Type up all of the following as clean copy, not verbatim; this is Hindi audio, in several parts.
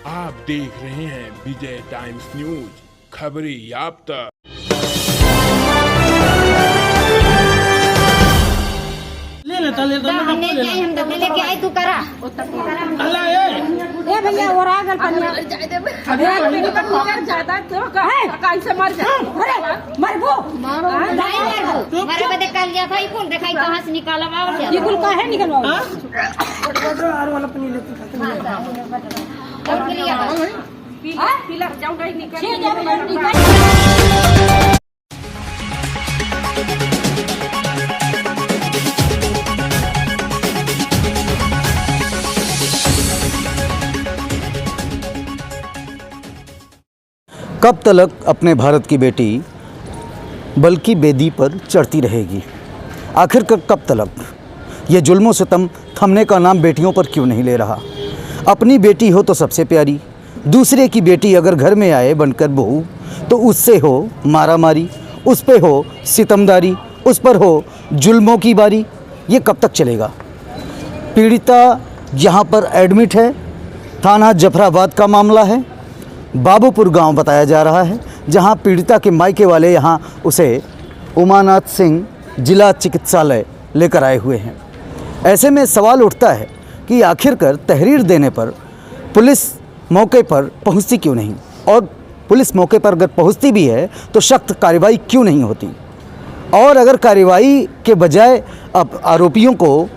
आप देख रहे हैं विजय टाइम्स न्यूज, खबरें याफ्ता। हम लेके आए तू करा ए भैया और आगल पनिया कैसे मर जाए मरबो मारे बदे कल गया था ये कौन दिखाई कहां से निकाला बाबू ये कुल काहे निकलवा और वाला पनीर लेके और के लिए पीला जाऊंगा निकल कब तक अपने भारत की बेटी बल्कि बेदी पर चढ़ती रहेगी? आखिर कब तक ये जुल्म सितम थमने का नाम बेटियों पर क्यों नहीं ले रहा? अपनी बेटी हो तो सबसे प्यारी, दूसरे की बेटी अगर घर में आए बनकर बहू तो उससे हो मारामारी, उस पे हो सितमदारी, उस पर हो जुल्मों की बारी। ये कब तक चलेगा? पीड़िता यहाँ पर एडमिट है। थाना जफराबाद का मामला है। बाबूपुर गांव बताया जा रहा है, जहां पीड़िता के मायके वाले यहां उसे उमानाथ सिंह जिला चिकित्सालय लेकर आए हुए हैं। ऐसे में सवाल उठता है कि आखिरकार तहरीर देने पर पुलिस मौके पर पहुंचती क्यों नहीं, और पुलिस मौके पर अगर पहुंचती भी है तो सख्त कार्रवाई क्यों नहीं होती, और अगर कार्रवाई के बजाय अब आरोपियों को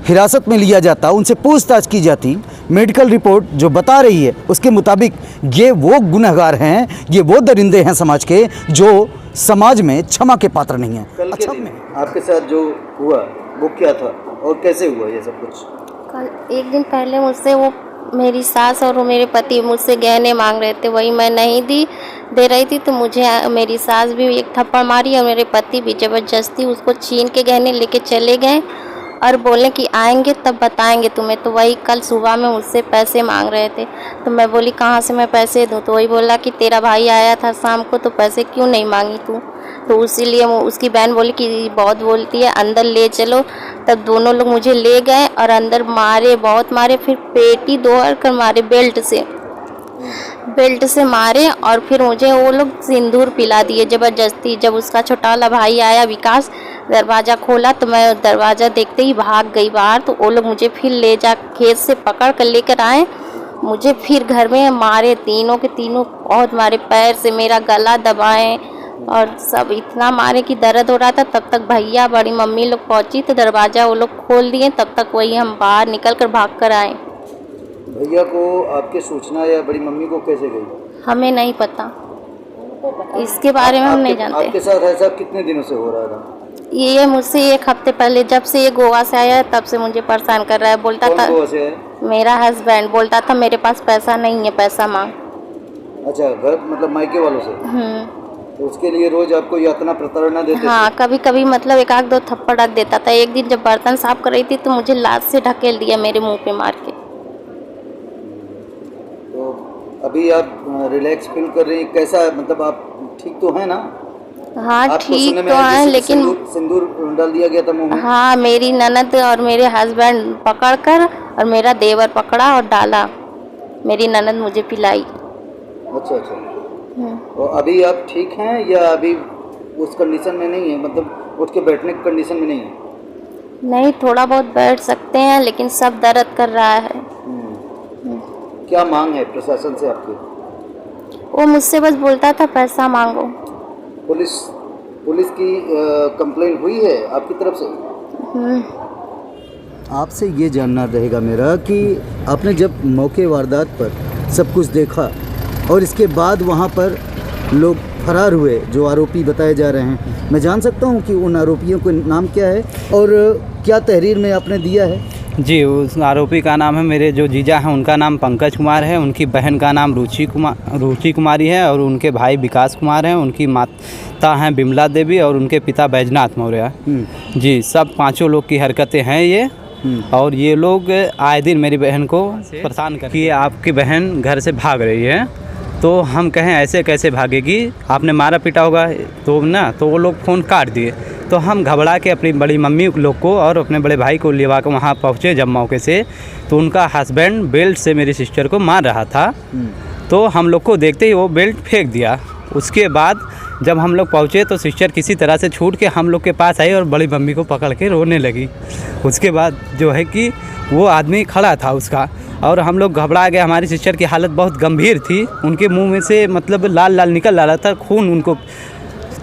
हिरासत में लिया जाता, उनसे पूछताछ की जाती, मेडिकल रिपोर्ट जो बता रही है उसके मुताबिक ये वो गुनहगार हैं, ये वो दरिंदे हैं समाज के जो समाज में क्षमा के पात्र नहीं हैं। कल के दिन आपके साथ जो हुआ वो क्या था और कैसे हुआ ये सब कुछ? कल एक दिन पहले मुझसे वो मेरी सास और मेरे पति मुझसे गहने मांग रहे थे, वही मैं नहीं दे रही थी तो मुझे मेरी सास भी एक थप्पड़ मारी और मेरे पति भी ज़बरदस्ती उसको छीन के गहने लेके चले गए और बोले कि आएंगे तब बताएंगे तुम्हें। तो वही कल सुबह में मुझसे पैसे मांग रहे थे, तो मैं बोली कहाँ से मैं पैसे दूँ? तो वही बोला कि तेरा भाई आया था शाम को तो पैसे क्यों नहीं मांगी तू? तो इसीलिए उसकी बहन बोली कि बहुत बोलती है, अंदर ले चलो। तब दोनों लोग मुझे ले गए और अंदर मारे, बहुत मारे, फिर पेटी दौड़ कर मारे बेल्ट से मारे, और फिर मुझे वो लोग सिंदूर पिला दिए ज़बरदस्ती। जब उसका छोटा वाला भाई आया विकास, दरवाज़ा खोला तो मैं दरवाज़ा देखते ही भाग गई बाहर। तो वो लोग मुझे फिर ले जा खेत से पकड़ कर लेकर आए, मुझे फिर घर में मारे, तीनों के तीनों बहुत मारे, पैर से मेरा गला दबाए और सब इतना मारे कि दर्द हो रहा था। तब तक भैया बड़ी मम्मी लोग पहुंची तो दरवाज़ा वो लोग खोल दिए, तब तक वही हम बाहर निकल कर भाग कर आए। भैया को आपके सूचना या बड़ी मम्मी को कैसे गई? हमें नहीं पता, इसके बारे में हम नहीं जानते। आपके साथ ऐसा कितने दिनों से हो रहा था? ये मुझसे 1 हफ्ते पहले, जब से ये गोवा से आया तब से मुझे परेशान कर रहा है। बोलता था, गोवा से है? मेरा हस्बैंड बोलता था मेरे पास पैसा नहीं है, पैसा मांग। अच्छा, घर मतलब मायके वालों से? तो उसके लिए रोज आपको यातना प्रताड़ना देते? हाँ, कभी कभी मतलब 1-2 थप्पड़ रख देता था। एक दिन जब बर्तन साफ कर रही थी तो मुझे लात से ढकेल दिया मेरे मुंह पे मार के। तो अभी आप रिलैक्स फील कर रही हैं? कैसा मतलब आप ठीक तो हैं ना? हाँ ठीक तो है, लेकिन सिंदूर डाल दिया गया था मुंह में? हाँ, मेरी ननद और मेरे हस्बैंड पकड़ कर और मेरा देवर पकड़ा और डाला, मेरी ननद मुझे पिलाई। अच्छा। तो अभी आप ठीक हैं या अभी उस कंडीशन में नहीं है, मतलब उठ के बैठने की कंडीशन में नहीं है? नहीं, थोड़ा बहुत बैठ सकते हैं लेकिन सब दर्द कर रहा है। क्या मांग है प्रशासन से आपकी? वो मुझसे बस बोलता था पैसा मांगो। पुलिस की कंप्लेंट हुई है आपकी तरफ से? आपसे ये जानना रहेगा मेरा कि आपने जब मौके वारदात पर सब कुछ देखा और इसके बाद वहाँ पर लोग फरार हुए जो आरोपी बताए जा रहे हैं, मैं जान सकता हूँ कि उन आरोपियों का नाम क्या है और क्या तहरीर में आपने दिया है? जी, उस आरोपी का नाम है, मेरे जो जीजा हैं उनका नाम पंकज कुमार है, उनकी बहन का नाम रुचि कुमारी है और उनके भाई विकास कुमार हैं, उनकी माता हैं बिमला देवी और उनके पिता बैजनाथ मौर्य। जी, सब 5 लोग की हरकतें हैं ये, और ये लोग आए दिन मेरी बहन को परेशान कर कि आपकी बहन घर से भाग रही है तो हम कहें ऐसे कैसे भागेगी, आपने मारा पीटा होगा तो ना, तो वो लोग फ़ोन काट दिए। तो हम घबरा के अपनी बड़ी मम्मी लोग को और अपने बड़े भाई को लेवा कर वहाँ पहुँचे जब मौके से, तो उनका हस्बैंड बेल्ट से मेरी सिस्टर को मार रहा था। तो हम लोग को देखते ही वो बेल्ट फेंक दिया। उसके बाद जब हम लोग पहुँचे तो सिस्टर किसी तरह से छूट के हम लोग के पास आई और बड़ी मम्मी को पकड़ के रोने लगी। उसके बाद जो है कि वो आदमी खड़ा था उसका, और हम लोग घबरा गए। हमारी सिस्टर की हालत बहुत गंभीर थी, उनके मुंह में से मतलब लाल लाल निकल रहा था खून उनको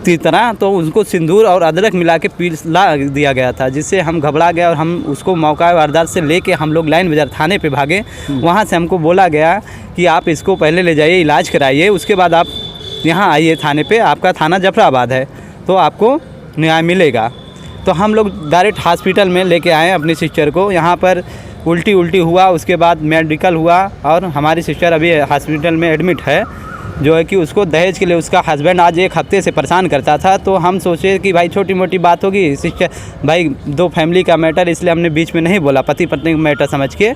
की तरह। तो उनको सिंदूर और अदरक मिला के पिला दिया गया था, जिससे हम घबरा गए और हम उसको मौका वारदात से लेके हम लोग लाइन बाज़ार थाने पे भागे। वहाँ से हमको बोला गया कि आप इसको पहले ले जाइए, इलाज कराइए, उसके बाद आप यहाँ आइए थाने पे, आपका थाना जफराबाद है, तो आपको न्याय मिलेगा। तो हम लोग डायरेक्ट हॉस्पिटल में लेके आए अपनी सिस्टर को। यहाँ पर उल्टी हुआ, उसके बाद मेडिकल हुआ और हमारी सिस्टर अभी हॉस्पिटल में एडमिट है। जो है कि उसको दहेज के लिए उसका हस्बैंड आज 1 हफ्ते से परेशान करता था। तो हम सोचे कि भाई छोटी मोटी बात होगी, सिस्टर भाई 2 फैमिली का मैटर, इसलिए हमने बीच में नहीं बोला, पति पत्नी का मैटर समझ के।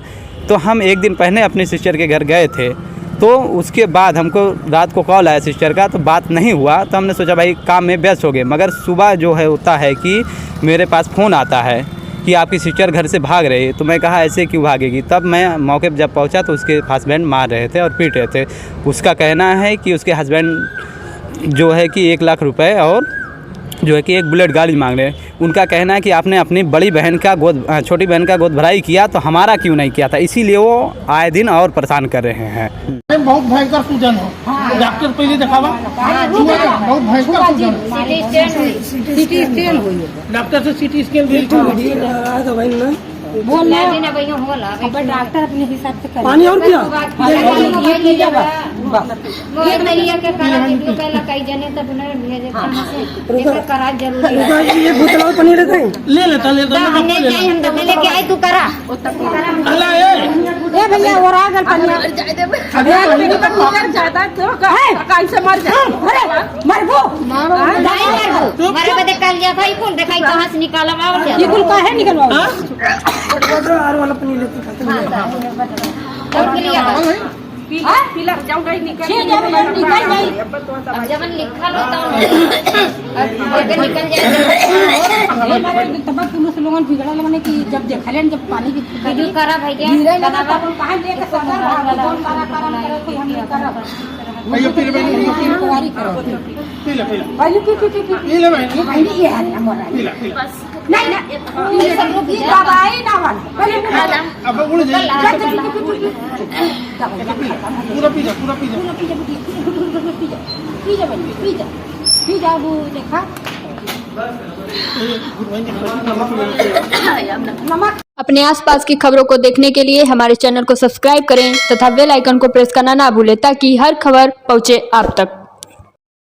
तो हम 1 दिन पहले अपनी सिस्टर के घर गए थे। तो उसके बाद हमको रात को कॉल आया सिस्टर का, तो बात नहीं हुआ। तो हमने सोचा भाई काम में व्यस्त हो गए। मगर सुबह जो है होता है कि मेरे पास फ़ोन आता है कि आपकी सिस्टर घर से भाग रही है। तो मैं कहा ऐसे क्यों भागेगी। तब मैं मौके पर जब पहुंचा तो उसके हस्बैंड मार रहे थे और पीट रहे थे। उसका कहना है कि उसके हस्बैंड जो है कि 1 लाख रुपए और जो है कि एक बुलेट गाड़ी मांग रहे हैं। उनका कहना है कि आपने अपनी बड़ी बहन का छोटी बहन का गोद भराई किया तो हमारा क्यों नहीं किया था, इसीलिए वो आए दिन और परेशान कर रहे हैं। बहुत भयंकर सूजन है, डॉक्टर पहले दिखावा। बहुत भयंकर सूजन, सीटी स्कैन हुई डॉक्टर से सीटी स्कैन भी बोल ले ना भैया होला डॉक्टर अपने हिसाब से कर पानी और पिया। मोबाइल लिया के करा वीडियो पहला कई जने तब उन्हें भेजे से एक करा जरूरी है। ये बोतल और पानी लेते हैं, ले लेता हमने नहीं, हम दबे लेके आए, तू करा अल्लाह ए भैया और आ गल पनिया अबे मेरी पर निकल जाता तो कैसे मर जा। अरे मरबो नहीं मारे बदे कल जा भाई फोन दिखाई कहां से निकाला और ये कुल काहे निकलवा और वाला पानी लेते खाते हैं। और लिया पिला जाऊंगा निकल निकल गई। अब जब लिखल होता अब निकल जाए। तब पुलिस लोगन बिगड़ा लगने की जब देखले जब पानी की वीडियो करा भाई के बनावा कहां लेके सकर कौन करा कोई हम नहीं करा भैया पी ले, तैयारी करो पी ले भाई पी ले भाई, भाई ये है हमारा पी ले। नहीं ना ये सब लोग दवाई ना वाला पहले अब उड़ जाए, पूरा पी जा पी जा वो देखा नमक। अपने आसपास की खबरों को देखने के लिए हमारे चैनल को सब्सक्राइब करें तथा बेल आइकन को प्रेस करना ना भूलें ताकि हर खबर पहुंचे आप तक।